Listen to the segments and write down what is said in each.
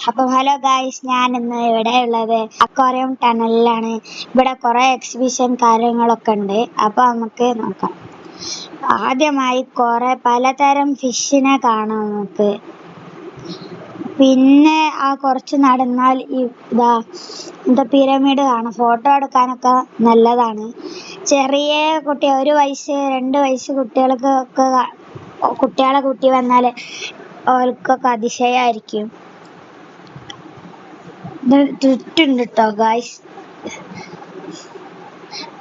അപ്പൊ hello guys, ഞാൻ ഇന്ന് ഇവിടെ ഉള്ളത് അക്വാറിയം ടണലിലാണ്. ഇവിടെ കുറെ എക്സിബിഷൻ കാര്യങ്ങളൊക്കെ ഉണ്ട്. അപ്പൊ നമുക്ക് നോക്കാം. ആദ്യമായി കുറെ പലതരം ഫിഷിനെ കാണാം നമുക്ക്. പിന്നെ കുറച്ച് നടന്നാൽ എന്താ പിരമിഡ് കാണാം. ഫോട്ടോ എടുക്കാനൊക്കെ നല്ലതാണ്. ചെറിയ കുട്ടി 1 വയസ്സ് 2 വയസ്സ് കുട്ടികളെ കൂട്ടി വന്നാൽ അവർക്കൊക്കെ അതിശയായിരിക്കും. ചുറ്റുണ്ട് കേട്ടോ ഗായ്സ്.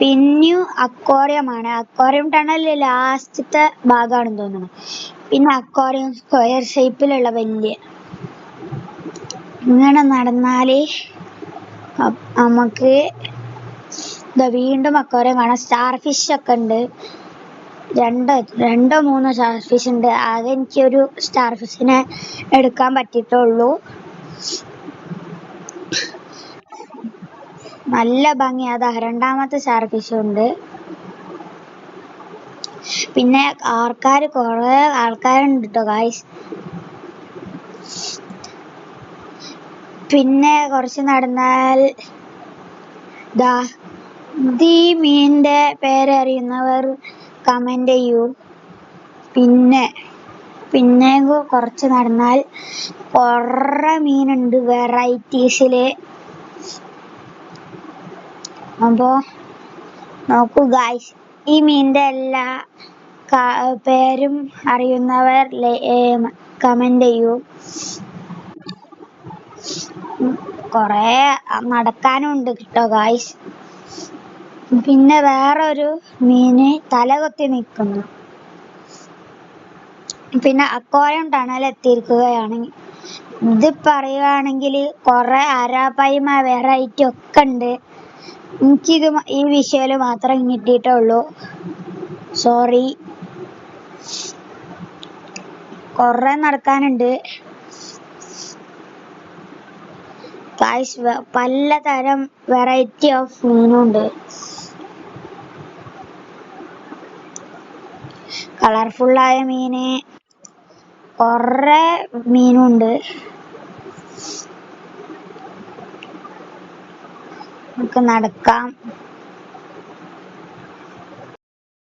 പിന്നെയും അക്വാറിയമാണ്. അക്വാറിയം ടണലിലെ ലാസ്റ്റത്തെ ഭാഗമാണെന്ന് തോന്നുന്നു. പിന്നെ അക്വാറിയം സ്ക്വയർ ഷേപ്പിലുള്ള വലിയ ഇങ്ങനെ നടന്നാല് നമുക്ക് വീണ്ടും അക്വാറിയം കാണാം. സ്റ്റാർ ഫിഷ് ഒക്കെ ഉണ്ട്. രണ്ടോ മൂന്നോ സ്റ്റാർ ഫിഷ് ഉണ്ട്. ആകെ എനിക്കൊരു സ്റ്റാർ ഫിഷിനെ എടുക്കാൻ പറ്റിയിട്ടുള്ളൂ. നല്ല ഭംഗി. രണ്ടാമത്തെ സ്റ്റാർ ഫിഷും ഉണ്ട്. പിന്നെ കുറെ ആൾക്കാരുണ്ട് കേട്ടോ ഗായ്സ്. പിന്നെ കുറച്ച് നടന്നാൽ ഈ മീനിന്റെ പേരറിയുന്നവർ കമന്റ് ചെയ്യൂ. പിന്നെ കുറച്ച് നടന്നാൽ കുറെ മീനുണ്ട് വെറൈറ്റീസില്. അപ്പോ നോക്കൂ ഗായ്സ്, ഈ മീനിന്റെ എല്ലാ പേരും അറിയുന്നവർ കമന്റ് ചെയ്യൂ. കൊറേ നടക്കാനുണ്ട് കേട്ടോ ഗായ്സ്. പിന്നെ വേറൊരു മീന് തലകൊത്തി നിൽക്കുന്നു. പിന്നെ അക്വാറിയം ടണൽ എത്തിയിരിക്കുകയാണ്. ഇത് പറയുകയാണെങ്കിൽ കുറെ അരാപൈമ വെറൈറ്റി ഒക്കെ ഉണ്ട്. എനിക്കിത് ഈ വിഷയം മാത്രം കിട്ടിയിട്ടുള്ളൂ. സോറി. കുറെ നടക്കാനുണ്ട് ഗായ്സ്. പലതരം വെറൈറ്റി ഓഫ് മീനുണ്ട്. കളർഫുള്ളായ മീന് കുറെ മീനുണ്ട്. നമുക്ക് നടക്കാം.